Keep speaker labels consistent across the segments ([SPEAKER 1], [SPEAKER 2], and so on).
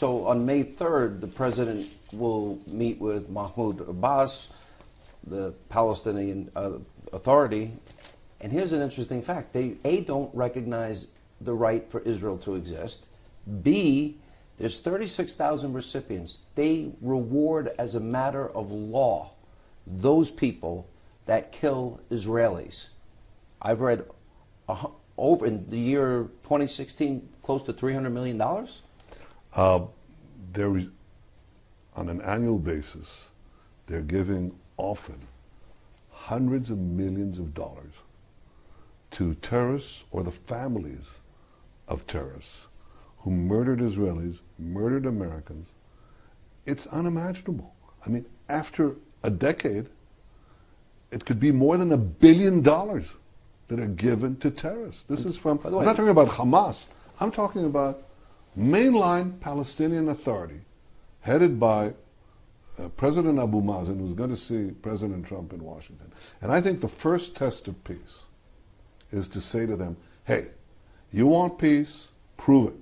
[SPEAKER 1] So on May 3rd, the president will meet with Mahmoud Abbas, the Palestinian Authority. And here's an interesting fact. They, A, don't recognize the right for Israel to exist. B, there's 36,000 recipients. They reward as a matter of law those people that kill Israelis. I've read over in the year 2016, close to $300 million.
[SPEAKER 2] There is, on an annual basis, they're giving often hundreds of millions of dollars to terrorists or the families of terrorists who murdered Israelis, murdered Americans. It's unimaginable. I mean, after a decade, it could be more than $1 billion that are given to terrorists. This is from, I'm not talking about Hamas. I'm talking about mainline Palestinian Authority, headed by President Abu Mazen, who's going to see President Trump in Washington. And I think the first test of peace is to say to them, hey, you want peace? Prove it.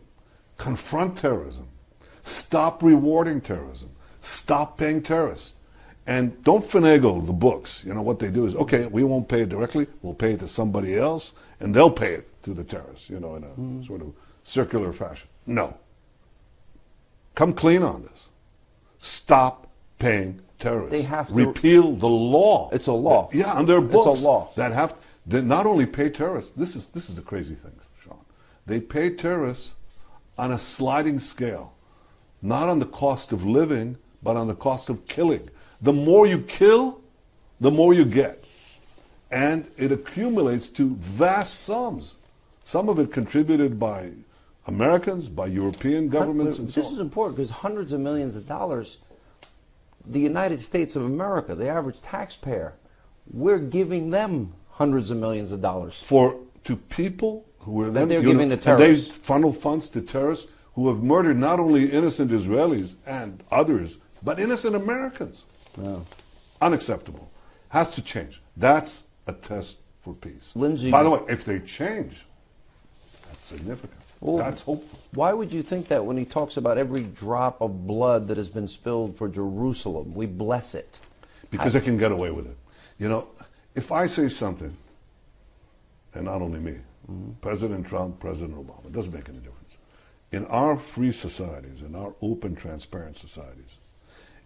[SPEAKER 2] Confront terrorism. Stop rewarding terrorism. Stop paying terrorists. And don't finagle the books. You know, what they do is, okay, we won't pay it directly, we'll pay it to somebody else, and they'll pay it to the terrorists, you know, in a sort of circular fashion. No. Come clean on this. Stop paying terrorists.
[SPEAKER 1] They have to
[SPEAKER 2] repeal the law.
[SPEAKER 1] It's a law.
[SPEAKER 2] Yeah, on their books.
[SPEAKER 1] It's a law.
[SPEAKER 2] That have they not only pay terrorists. This is the crazy thing, Sean. They pay terrorists on a sliding scale, not on the cost of living, but on the cost of killing. The more you kill, the more you get, and it accumulates to vast sums. Some of it contributed by Americans, by European governments, and so on.
[SPEAKER 1] This is important because hundreds of millions of dollars, the United States of America, the average taxpayer, we're giving them hundreds of millions of dollars.
[SPEAKER 2] To people who are
[SPEAKER 1] that they're giving to terrorists.
[SPEAKER 2] And they funnel funds to terrorists who have murdered not only innocent Israelis and others, but innocent Americans.
[SPEAKER 1] Wow.
[SPEAKER 2] Unacceptable. Has to change. That's a test for peace.
[SPEAKER 1] Lindsay,
[SPEAKER 2] by the way, if they change, that's significant.
[SPEAKER 1] Well,
[SPEAKER 2] that's hopeful.
[SPEAKER 1] Why would you think that when he talks about every drop of blood that has been spilled for Jerusalem, we bless it?
[SPEAKER 2] Because they can get away with it. You know, if I say something, and not only me, President Trump, President Obama, it doesn't make any difference. In our free societies, in our open, transparent societies,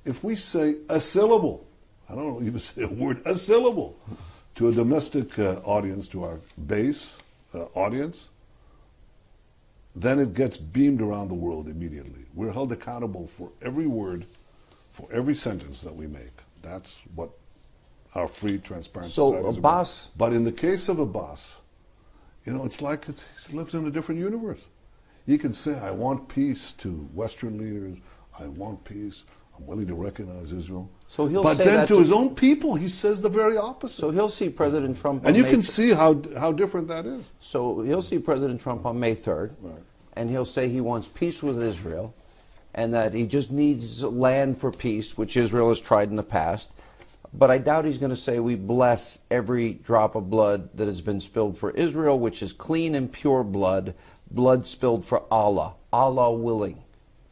[SPEAKER 2] if we say a syllable, I don't even say a word, a syllable, to a domestic audience, to our base audience, then it gets beamed around the world immediately. We're held accountable for every word, for every sentence that we make. That's what our free, transparent society is about. But in the case of Abbas, you know, it's like he lives in a different universe. He can say, I want peace to Western leaders, I want peace, I'm willing to recognize Israel.
[SPEAKER 1] So he'll
[SPEAKER 2] but
[SPEAKER 1] say
[SPEAKER 2] then
[SPEAKER 1] that
[SPEAKER 2] to his own people, he says the very opposite.
[SPEAKER 1] So he'll see President Trump on
[SPEAKER 2] and you
[SPEAKER 1] May
[SPEAKER 2] can see how different that is.
[SPEAKER 1] So he'll see President Trump on May 3rd,
[SPEAKER 2] right.
[SPEAKER 1] And he'll say he wants peace with Israel, and that he just needs land for peace, which Israel has tried in the past. But I doubt he's going to say we bless every drop of blood that has been spilled for Israel, which is clean and pure blood, blood spilled for Allah, Allah willing.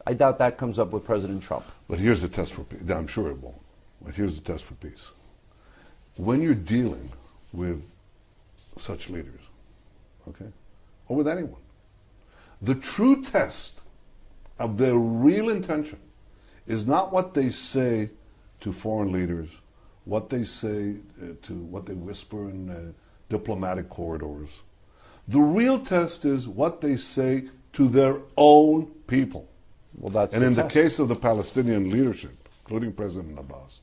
[SPEAKER 1] I doubt that comes up with President Trump.
[SPEAKER 2] But here's the test for peace. I'm sure it won't. But here's the test for peace. When you're dealing with such leaders, okay, or with anyone, the true test of their real intention is not what they say to foreign leaders, what they say what they whisper in diplomatic corridors. The real test is what they say to their own people.
[SPEAKER 1] Well, that's
[SPEAKER 2] and in the case of the Palestinian leadership, including President Abbas,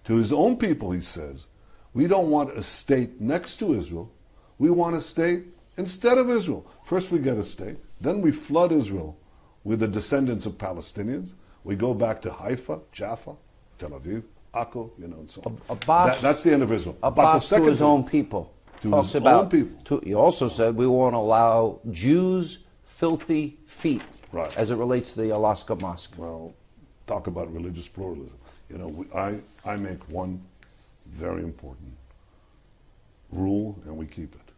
[SPEAKER 2] to his own people he says, we don't want a state next to Israel, we want a state instead of Israel. First we get a state, then we flood Israel with the descendants of Palestinians. We go back to Haifa, Jaffa, Tel Aviv, Akko, you know, and so on. That's the end of Israel.
[SPEAKER 1] Abbas to his own people.
[SPEAKER 2] To his own people.
[SPEAKER 1] He also said we won't allow Jews' filthy feet.
[SPEAKER 2] Right.
[SPEAKER 1] As it relates to the Alaska Mosque.
[SPEAKER 2] Well, talk about religious pluralism. You know, I make one very important rule, and we keep it.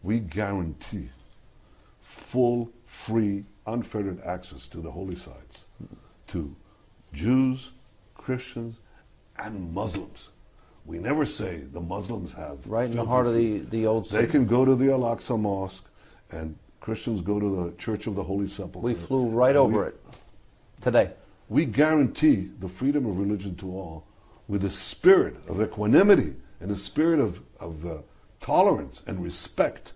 [SPEAKER 2] We guarantee full free, unfettered access to the holy sites to Jews, Christians, and Muslims. We never say the Muslims have.
[SPEAKER 1] Right in the heart of the old city.
[SPEAKER 2] They can go to the Al-Aqsa Mosque, and Christians go to the Church of the Holy Sepulchre.
[SPEAKER 1] We flew right over it today.
[SPEAKER 2] We guarantee the freedom of religion to all with a spirit of equanimity and a spirit of tolerance and respect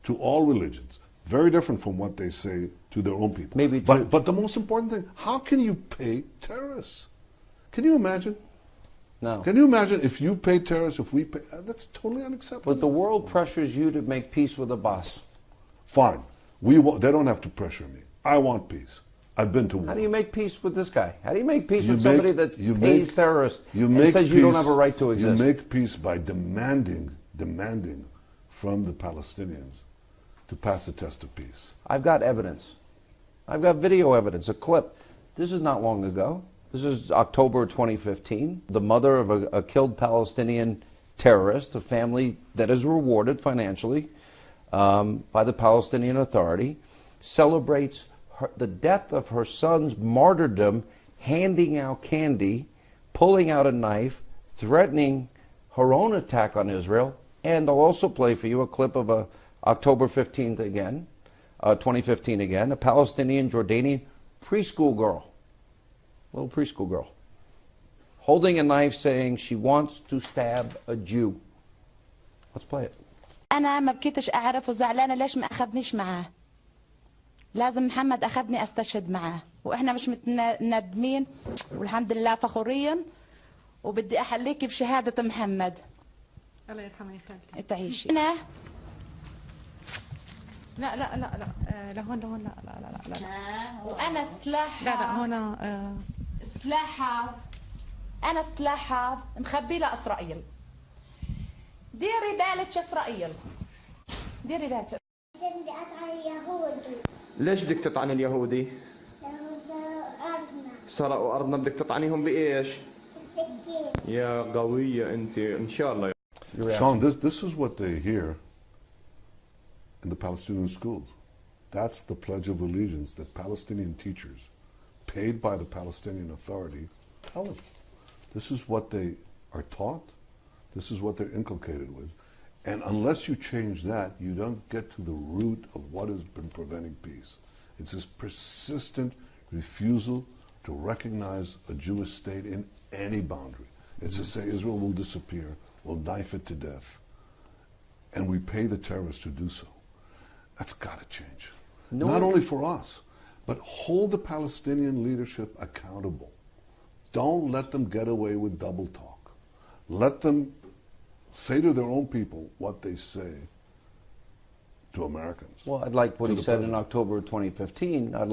[SPEAKER 2] to all religions. Very different from what they say to their own people. But the most important thing, how can you pay terrorists? Can you imagine?
[SPEAKER 1] No.
[SPEAKER 2] Can you imagine if you pay terrorists, if we pay? That's totally unacceptable.
[SPEAKER 1] But the world pressures you to make peace with Abbas.
[SPEAKER 2] Fine. They don't have to pressure me. I want peace. I've been to war.
[SPEAKER 1] How do you make peace with this guy? How do you make peace with somebody that pays terrorists and says
[SPEAKER 2] peace,
[SPEAKER 1] you don't have a right to exist?
[SPEAKER 2] You make peace by demanding from the Palestinians to pass a test of peace.
[SPEAKER 1] I've got evidence. I've got video evidence, a clip. This is not long ago. This is October 2015. The mother of a killed Palestinian terrorist, a family that is rewarded financially by the Palestinian Authority, celebrates the death of her son's martyrdom, handing out candy, pulling out a knife, threatening her own attack on Israel. And I'll also play for you a clip of October 15th again, 2015 again, a Palestinian Jordanian preschool girl, little preschool girl, holding a knife saying she wants to stab a Jew. Let's play it.
[SPEAKER 3] أنا ما بكيتش أعرف وزعلانة ليش ما أخذنيش معاه. لازم محمد أخذني أستشهد معاه وإحنا مش متندمين والحمد لله فخورين وبدي أحليكي بشهادة محمد.
[SPEAKER 4] الله يرحمه يا خالتي.
[SPEAKER 3] تعيشي. هنا
[SPEAKER 4] لا لا لا لا لهون لهون لا لا لا لا لا.
[SPEAKER 3] وأنا سلاحها.
[SPEAKER 4] لا لا هنا
[SPEAKER 3] سلاحها أنا سلاحها مخبي لها إسرائيل. ديري بالك إسرائيل. ديري بالك.
[SPEAKER 5] بدي أطعن اليهودي.
[SPEAKER 6] ليش بدك تطعن اليهودي؟
[SPEAKER 5] لأنه سرقوا أرضنا.
[SPEAKER 6] سرقوا أرضنا، بدك تطعنيهم بإيش؟
[SPEAKER 5] بالسكين.
[SPEAKER 6] يا قوية أنت، إن شاء الله.
[SPEAKER 2] Sean, this is what they hear in the Palestinian schools. That's the Pledge of Allegiance that Palestinian teachers, paid by the Palestinian Authority, tell them. This is what they are taught. This is what they're inculcated with. And unless you change that, you don't get to the root of what has been preventing peace. It's this persistent refusal to recognize a Jewish state in any boundary. It's to say Israel will disappear, we'll knife it to death, and we pay the terrorists to do so. That's got to change. Not only for us, but hold the Palestinian leadership accountable. Don't let them get away with double talk. Let them say to their own people what they say to Americans.
[SPEAKER 1] Well, I'd like what he said in October 2015. I'd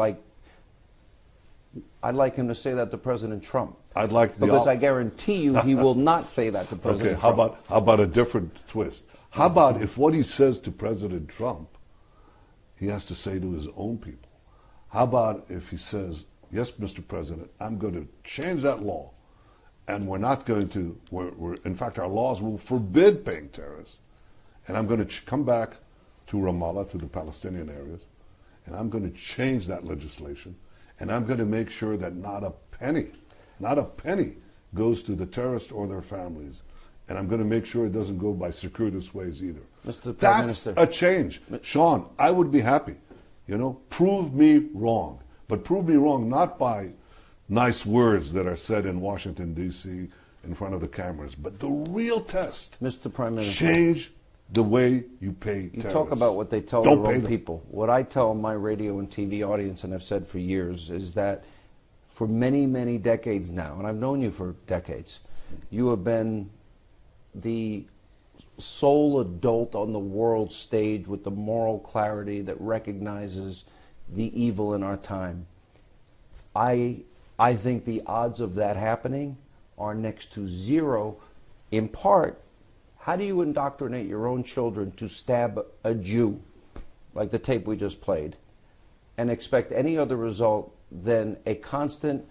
[SPEAKER 1] like him to say that to President Trump.
[SPEAKER 2] I'd like
[SPEAKER 1] because I guarantee you he will not say that to President Trump.
[SPEAKER 2] Okay, how about a different twist? How about if what he says to President Trump, he has to say to his own people? How about if he says, yes, Mr. President, I'm going to change that law, and we're not going to, in fact, our laws will forbid paying terrorists, and I'm going to come back to Ramallah, to the Palestinian areas, and I'm going to change that legislation, and I'm going to make sure that not a penny goes to the terrorists or their families. And I'm going to make sure it doesn't go by circuitous ways either.
[SPEAKER 1] Mr. Prime Minister.
[SPEAKER 2] That's a change. Sean, I would be happy. You know, prove me wrong. But prove me wrong not by nice words that are said in Washington, D.C. in front of the cameras, but the real test.
[SPEAKER 1] Mr. Prime Minister.
[SPEAKER 2] Change the way you pay terrorists.
[SPEAKER 1] You talk about what they tell their own people. What I tell my radio and TV audience, and I've said for years, is that for many, many decades now, and I've known you for decades, you have been the sole adult on the world stage with the moral clarity that recognizes the evil in our time. I think the odds of that happening are next to zero. In part, how do you indoctrinate your own children to stab a Jew, like the tape we just played, and expect any other result than a constant,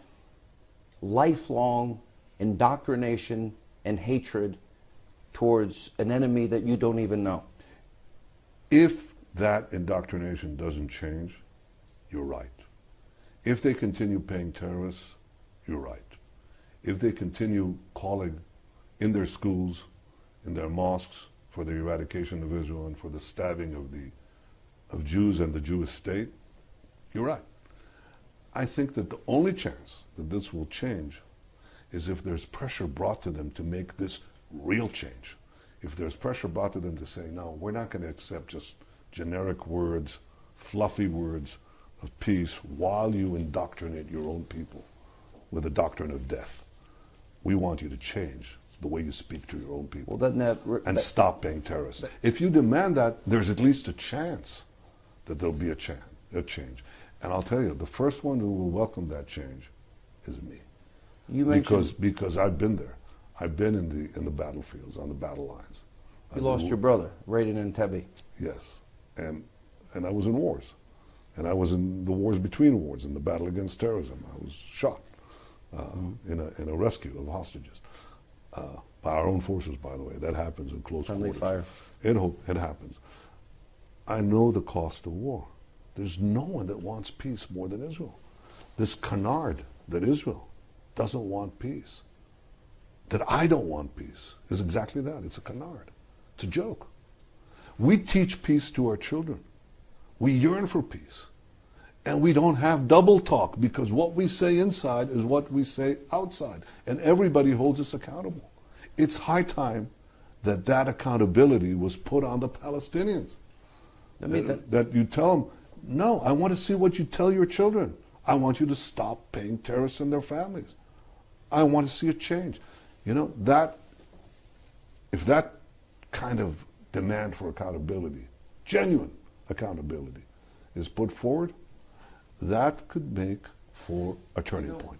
[SPEAKER 1] lifelong indoctrination and hatred towards an enemy that you don't even know?
[SPEAKER 2] If that indoctrination doesn't change, you're right. If they continue paying terrorists, you're right. If they continue calling in their schools, in their mosques, for the eradication of Israel and for the stabbing of Jews and the Jewish state, you're right. I think that the only chance that this will change is if there's pressure brought to them to make this real change. If there's pressure brought to them to say, no, we're not going to accept just generic words, fluffy words of peace while you indoctrinate your own people with a doctrine of death. We want you to change the way you speak to your own people.
[SPEAKER 1] Well,
[SPEAKER 2] and stop paying terrorists. If you demand that, there's at least a chance that there'll be a change. And I'll tell you, the first one who will welcome that change is me. Because I've been there. I've been in the battlefields, on the battle lines.
[SPEAKER 1] You lost your brother, raided in Entebbe.
[SPEAKER 2] Yes. And I was in wars. And I was in the wars between wars, in the battle against terrorism. I was shot in a rescue of hostages. By our own forces, by the way. That happens in close quarters.
[SPEAKER 1] Fire.
[SPEAKER 2] It happens. I know the cost of war. There's no one that wants peace more than Israel. This canard that Israel doesn't want peace, that I don't want peace, is exactly that. It's a canard. It's a joke. We teach peace to our children. We yearn for peace. And we don't have double talk, because what we say inside is what we say outside. And everybody holds us accountable. It's high time that accountability was put on the Palestinians. That you tell them, no, I want to see what you tell your children. I want you to stop paying terrorists and their families. I want to see a change. You know, if that kind of demand for accountability, genuine accountability, is put forward, that could make for a turning point.